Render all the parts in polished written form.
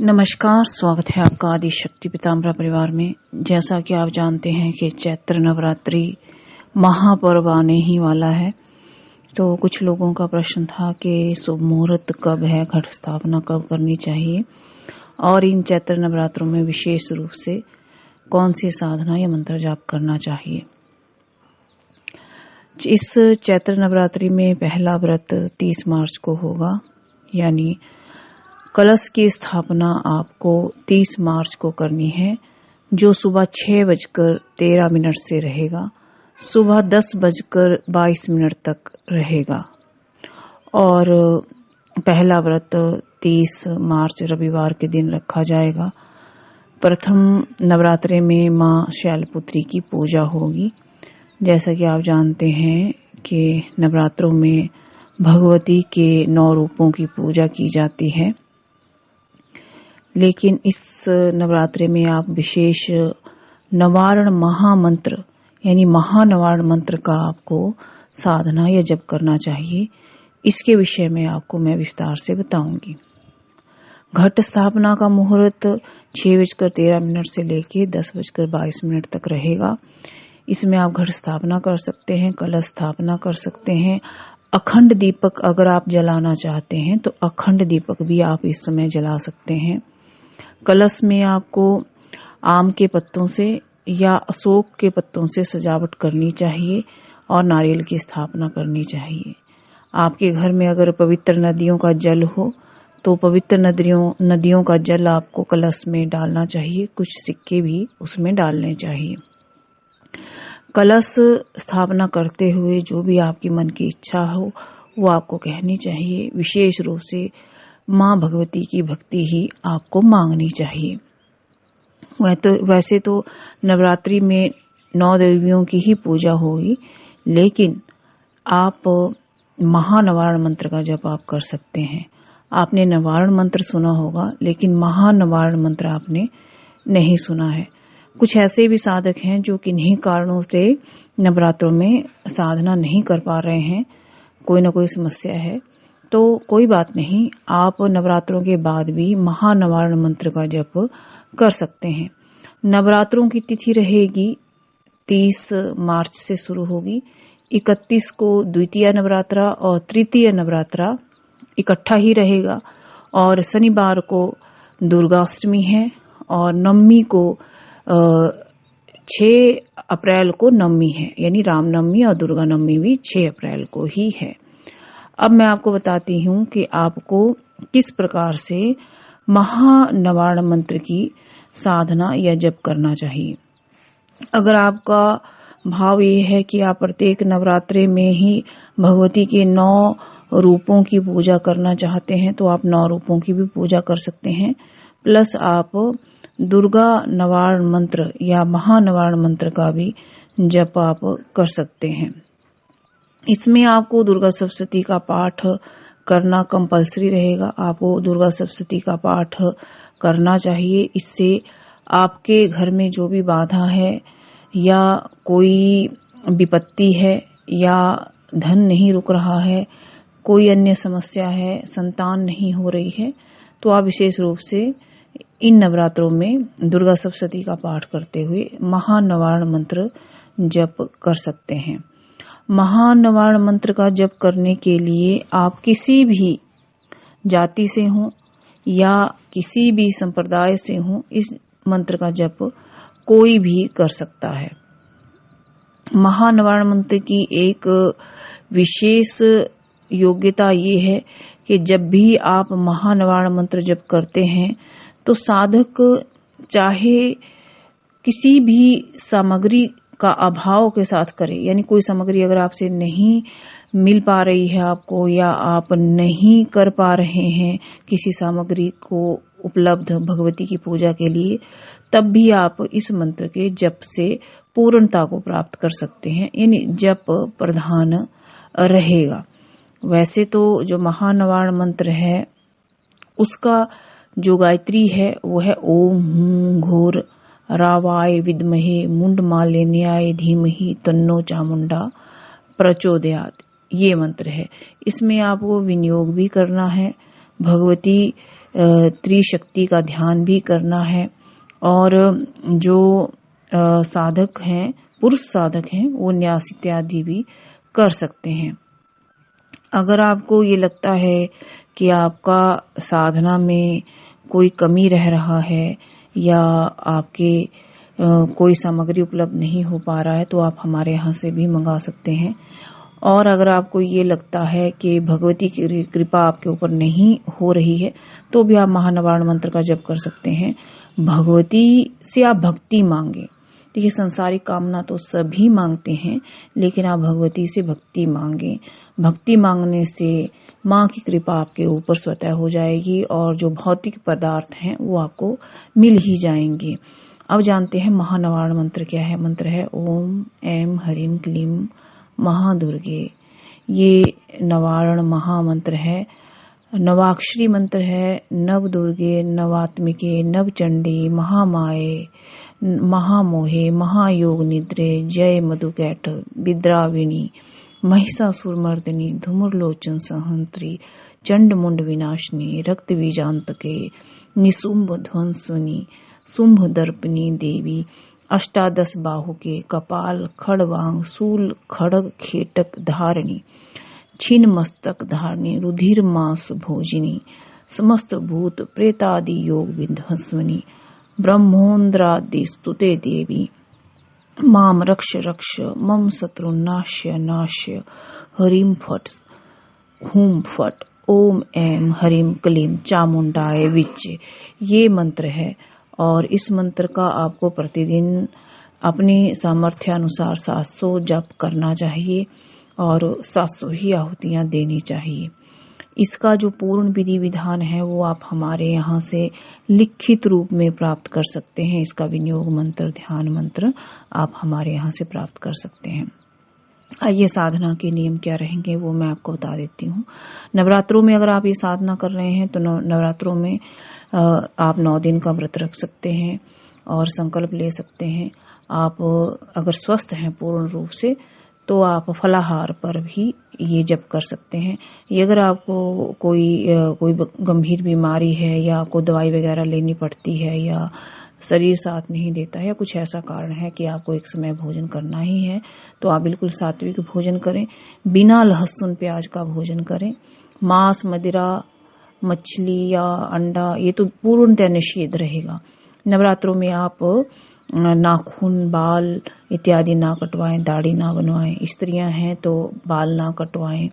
नमस्कार, स्वागत है आपका आदि शक्ति पीताम्बरा परिवार में। जैसा कि आप जानते हैं कि चैत्र नवरात्रि महापर्व आने ही वाला है, तो कुछ लोगों का प्रश्न था कि शुभ मुहूर्त कब है, घट स्थापना कब करनी चाहिए और इन चैत्र नवरात्रों में विशेष रूप से कौन सी साधना या मंत्र जाप करना चाहिए। इस चैत्र नवरात्रि में पहला व्रत 30 मार्च को होगा, यानी कलश की स्थापना आपको 30 मार्च को करनी है, जो सुबह 6:13 से रहेगा, सुबह 10:22 तक रहेगा। और पहला व्रत 30 मार्च रविवार के दिन रखा जाएगा। प्रथम नवरात्रे में माँ शैलपुत्री की पूजा होगी। जैसा कि आप जानते हैं कि नवरात्रों में भगवती के 9 रूपों की पूजा की जाती है, लेकिन इस नवरात्रि में आप विशेष नवारण महामंत्र यानी महानवारण मंत्र का आपको साधना या जप करना चाहिए। इसके विषय में आपको मैं विस्तार से बताऊंगी। घट स्थापना का मुहूर्त 6:13 से लेके 10:22 तक रहेगा। इसमें आप घट स्थापना कर सकते हैं, कलश स्थापना कर सकते हैं। अखंड दीपक अगर आप जलाना चाहते हैं तो अखंड दीपक भी आप इस समय जला सकते हैं। कलश में आपको आम के पत्तों से या अशोक के पत्तों से सजावट करनी चाहिए और नारियल की स्थापना करनी चाहिए। आपके घर में अगर पवित्र नदियों का जल हो तो पवित्र नदियों का जल आपको कलश में डालना चाहिए। कुछ सिक्के भी उसमें डालने चाहिए। कलश स्थापना करते हुए जो भी आपकी मन की इच्छा हो वो आपको कहनी चाहिए। विशेष रूप से माँ भगवती की भक्ति ही आपको मांगनी चाहिए। वैसे तो नवरात्रि में 9 देवियों की ही पूजा होगी, लेकिन आप महानवारण मंत्र का जप आप कर सकते हैं। आपने नवारण मंत्र सुना होगा, लेकिन महानवारण मंत्र आपने नहीं सुना है। कुछ ऐसे भी साधक हैं जो किन्हीं कारणों से नवरात्रों में साधना नहीं कर पा रहे हैं, कोई ना कोई समस्या है, तो कोई बात नहीं, आप नवरात्रों के बाद भी महानवारण मंत्र का जप कर सकते हैं। नवरात्रों की तिथि रहेगी 30 मार्च से शुरू होगी। 31 को द्वितीय नवरात्रा और तृतीय नवरात्रा इकट्ठा ही रहेगा, और शनिवार को दुर्गाष्टमी है और नवमी को 6 अप्रैल को नवमी है, यानी रामनवमी और दुर्गा नवमी भी 6 अप्रैल को ही है। अब मैं आपको बताती हूँ कि आपको किस प्रकार से महानवारण मंत्र की साधना या जप करना चाहिए। अगर आपका भाव ये है कि आप प्रत्येक नवरात्रे में ही भगवती के 9 रूपों की पूजा करना चाहते हैं तो आप 9 रूपों की भी पूजा कर सकते हैं, प्लस आप दुर्गा नवारण मंत्र या महानवारण मंत्र का भी जप आप कर सकते हैं। इसमें आपको दुर्गा सप्तशती का पाठ करना कंपलसरी रहेगा। आपको दुर्गा सप्तशती का पाठ करना चाहिए। इससे आपके घर में जो भी बाधा है या कोई विपत्ति है या धन नहीं रुक रहा है, कोई अन्य समस्या है, संतान नहीं हो रही है, तो आप विशेष रूप से इन नवरात्रों में दुर्गा सप्तशती का पाठ करते हुए महानवारण मंत्र जप कर सकते हैं। महानवारण मंत्र का जप करने के लिए आप किसी भी जाति से हों या किसी भी संप्रदाय से हों, इस मंत्र का जप कोई भी कर सकता है। महानवारण मंत्र की एक विशेष योग्यता ये है कि जब भी आप महानवारण मंत्र जप करते हैं तो साधक चाहे किसी भी सामग्री का अभाव के साथ करे, यानी कोई सामग्री अगर आपसे नहीं मिल पा रही है आपको, या आप नहीं कर पा रहे हैं किसी सामग्री को उपलब्ध भगवती की पूजा के लिए, तब भी आप इस मंत्र के जप से पूर्णता को प्राप्त कर सकते हैं, यानी जप प्रधान रहेगा। वैसे तो जो महानवारण मंत्र है उसका जो गायत्री है वो है ओम हूं घोर रावाय विद्महे मुंडमालिन्याय धीमहि तन्नो चामुंडा प्रचोदयात्, ये मंत्र है। इसमें आपको विनियोग भी करना है। भगवती त्रिशक्ति का ध्यान भी करना है। और जो साधक हैं, पुरुष साधक हैं, वो न्यास इत्यादि भी कर सकते हैं। अगर आपको ये लगता है कि आपका साधना में कोई कमी रह रहा है या आपके कोई सामग्री उपलब्ध नहीं हो पा रहा है, तो आप हमारे यहाँ से भी मंगा सकते हैं। और अगर आपको ये लगता है कि भगवती की कृपा आपके ऊपर नहीं हो रही है, तो भी आप महानवारण मंत्र का जप कर सकते हैं। भगवती से आप भक्ति मांगे। देखिए, संसारिक कामना तो सभी मांगते हैं, लेकिन आप भगवती से भक्ति मांगे। भक्ति मांगने से माँ की कृपा आपके ऊपर स्वतः हो जाएगी और जो भौतिक पदार्थ हैं वो आपको मिल ही जाएंगे। अब जानते हैं महानवारण मंत्र क्या है। मंत्र है ओम ऐं ह्रीं क्लीं महादुर्गे। ये नवारण महामंत्र है, नवाक्षरी मंत्र है। नव दुर्गे, नवात्मिके, नवचंडी, महामाये, महामोहे, महायोग निद्रे, जय मधुकैठ, विद्राविणी, महिषासुरमर्दिनी, धूम्रलोचन सहंत्री, चंड मुंड विनाशिनी, रक्त बीजांतके, निशुंभ ध्वंसुनी, शुंभ दर्पणी देवी, अष्टादश बाहुके, कपाल खड़वांग, शूल खड़ग खेटक धारिणी, छिन्न मस्तक धारिणी, रुधिर मांस भोजिनी, समस्त भूत प्रेतादि योग विध्वंसनी, ब्रह्मोन्द्रादि स्तुते देवी, माम रक्ष रक्ष, मम शत्रु नाश्य नाश्य, हरिम फट हुम फट, ओम ऐं ह्रीं क्लीं चामुंडाय विच्चे। ये मंत्र है और इस मंत्र का आपको प्रतिदिन अपनी सामर्थ्य अनुसार 700 जप करना चाहिए और 700 ही आहुतियां देनी चाहिए। इसका जो पूर्ण विधि विधान है वो आप हमारे यहाँ से लिखित रूप में प्राप्त कर सकते हैं। इसका विनियोग मंत्र, ध्यान मंत्र आप हमारे यहाँ से प्राप्त कर सकते हैं। आइए, साधना के नियम क्या रहेंगे वो मैं आपको बता देती हूँ। नवरात्रों में अगर आप ये साधना कर रहे हैं तो नवरात्रों में आप 9 दिन का व्रत रख सकते हैं और संकल्प ले सकते हैं। आप अगर स्वस्थ हैं पूर्ण रूप से तो आप फलाहार पर भी ये जप कर सकते हैं। ये अगर आपको कोई गंभीर बीमारी है या आपको दवाई वगैरह लेनी पड़ती है या शरीर साथ नहीं देता है या कुछ ऐसा कारण है कि आपको एक समय भोजन करना ही है, तो आप बिल्कुल सात्विक भोजन करें, बिना लहसुन प्याज का भोजन करें। मांस, मदिरा, मछली या अंडा ये तो पूर्णतः निषेध रहेगा। नवरात्रों में आप नाखून, बाल इत्यादि ना कटवाएं, दाढ़ी ना बनवाएं। स्त्रियां हैं तो बाल ना कटवाएं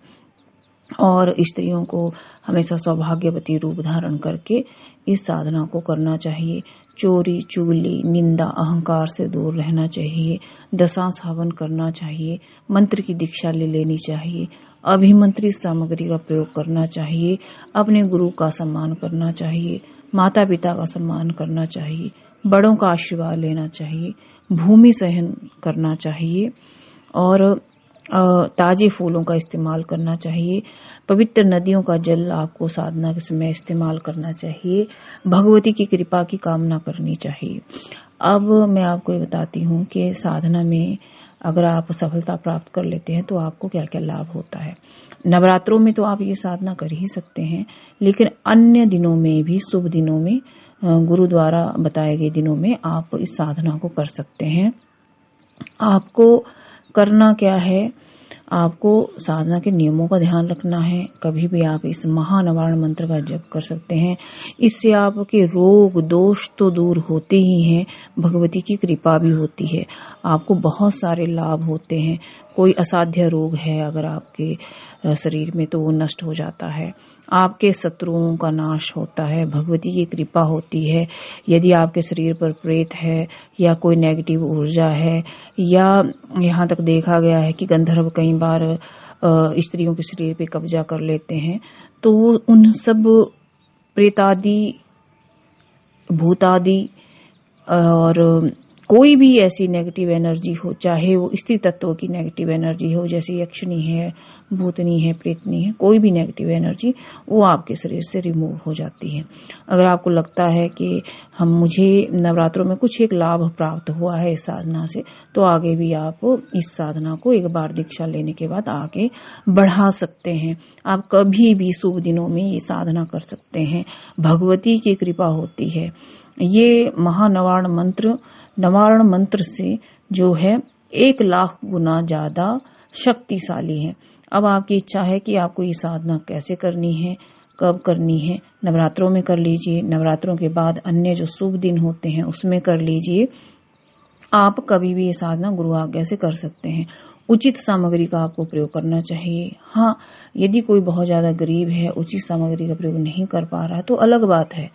और स्त्रियों को हमेशा सौभाग्यवती रूप धारण करके इस साधना को करना चाहिए। चोरी, चुगली, निंदा, अहंकार से दूर रहना चाहिए। दशांश हवन करना चाहिए। मंत्र की दीक्षा ले लेनी चाहिए। अभिमंत्रित सामग्री का प्रयोग करना चाहिए। अपने गुरु का सम्मान करना चाहिए। माता पिता का सम्मान करना चाहिए। बड़ों का आशीर्वाद लेना चाहिए। भूमि सहन करना चाहिए और ताजे फूलों का इस्तेमाल करना चाहिए। पवित्र नदियों का जल आपको साधना के समय इस्तेमाल करना चाहिए। भगवती की कृपा की कामना करनी चाहिए। अब मैं आपको ये बताती हूँ कि साधना में अगर आप सफलता प्राप्त कर लेते हैं तो आपको क्या क्या लाभ होता है। नवरात्रों में तो आप ये साधना कर ही सकते हैं, लेकिन अन्य दिनों में भी, शुभ दिनों में, गुरु द्वारा बताए गए दिनों में आप इस साधना को कर सकते हैं। आपको करना क्या है, आपको साधना के नियमों का ध्यान रखना है। कभी भी आप इस महानवारण मंत्र का जप कर सकते हैं। इससे आपके रोग दोष तो दूर होते ही हैं, भगवती की कृपा भी होती है। आपको बहुत सारे लाभ होते हैं। कोई असाध्य रोग है अगर आपके शरीर में तो वो नष्ट हो जाता है। आपके शत्रुओं का नाश होता है, भगवती की कृपा होती है। यदि आपके शरीर पर प्रेत है या कोई नेगेटिव ऊर्जा है या यहाँ तक देखा गया है कि गंधर्व कई बार स्त्रियों के शरीर पे कब्जा कर लेते हैं, तो उन सब प्रेतादि, भूतादि और कोई भी ऐसी नेगेटिव एनर्जी हो, चाहे वो स्त्री तत्वों की नेगेटिव एनर्जी हो, जैसे यक्षिणी है, भूतनी है, प्रेतनी है, कोई भी नेगेटिव एनर्जी वो आपके शरीर से रिमूव हो जाती है। अगर आपको लगता है कि मुझे नवरात्रों में कुछ एक लाभ प्राप्त हुआ है इस साधना से, तो आगे भी आप इस साधना को एक बार दीक्षा लेने के बाद आगे बढ़ा सकते हैं। आप कभी भी शुभ दिनों में ये साधना कर सकते हैं, भगवती की कृपा होती है। ये नवारण मंत्र से जो है 1 लाख गुना ज्यादा शक्तिशाली है। अब आपकी इच्छा है कि आपको ये साधना कैसे करनी है, कब करनी है। नवरात्रों में कर लीजिए, नवरात्रों के बाद अन्य जो शुभ दिन होते हैं उसमें कर लीजिए। आप कभी भी ये साधना गुरु आज्ञा से कर सकते हैं। उचित सामग्री का आपको प्रयोग करना चाहिए। हाँ, यदि कोई बहुत ज्यादा गरीब है, उचित सामग्री का प्रयोग नहीं कर पा रहा है तो अलग बात है।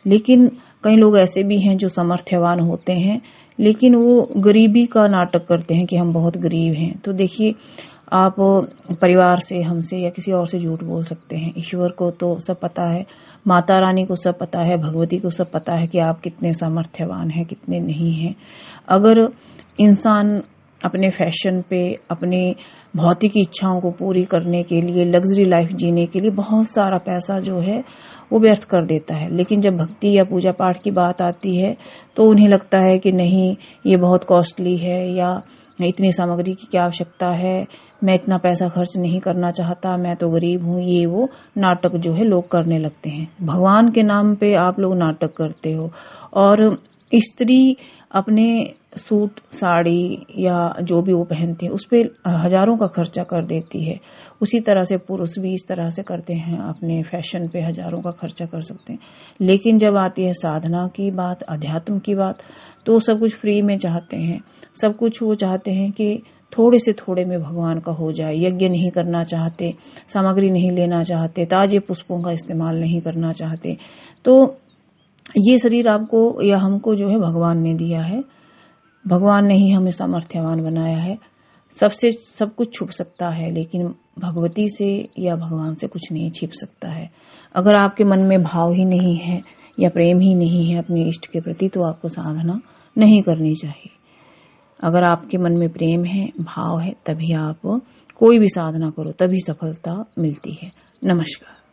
लेकिन कई लोग ऐसे भी हैं जो सामर्थ्यवान होते हैं, लेकिन वो गरीबी का नाटक करते हैं कि हम बहुत गरीब हैं। तो देखिए, आप परिवार से, हमसे या किसी और से झूठ बोल सकते हैं। ईश्वर को तो सब पता है, माता रानी को सब पता है, भगवती को सब पता है कि आप कितने सामर्थ्यवान हैं, कितने नहीं हैं। अगर इंसान अपने फैशन पे, अपनी भौतिक इच्छाओं को पूरी करने के लिए, लग्जरी लाइफ जीने के लिए बहुत सारा पैसा जो है वो व्यर्थ कर देता है, लेकिन जब भक्ति या पूजा पाठ की बात आती है तो उन्हें लगता है कि नहीं, ये बहुत कॉस्टली है, या इतनी सामग्री की क्या आवश्यकता है, मैं इतना पैसा खर्च नहीं करना चाहता, मैं तो गरीब हूँ। ये वो नाटक जो है लोग करने लगते हैं। भगवान के नाम पे आप लोग नाटक करते हो। और स्त्री अपने सूट, साड़ी या जो भी वो पहनती है उस पे हजारों का खर्चा कर देती है। उसी तरह से पुरुष भी इस तरह से करते हैं, अपने फैशन पे हजारों का खर्चा कर सकते हैं। लेकिन जब आती है साधना की बात, अध्यात्म की बात, तो सब कुछ फ्री में चाहते हैं। सब कुछ वो चाहते हैं कि थोड़े से थोड़े में भगवान का हो जाए। यज्ञ नहीं करना चाहते, सामग्री नहीं लेना चाहते, ताजे पुष्पों का इस्तेमाल नहीं करना चाहते। तो ये शरीर आपको या हमको जो है भगवान ने दिया है। भगवान ने ही हमें सामर्थ्यवान बनाया है। सबसे सब कुछ छुप सकता है, लेकिन भगवती से या भगवान से कुछ नहीं छिप सकता है। अगर आपके मन में भाव ही नहीं है या प्रेम ही नहीं है अपने इष्ट के प्रति, तो आपको साधना नहीं करनी चाहिए। अगर आपके मन में प्रेम है, भाव है, तभी आप कोई भी साधना करो, तभी सफलता मिलती है। नमस्कार।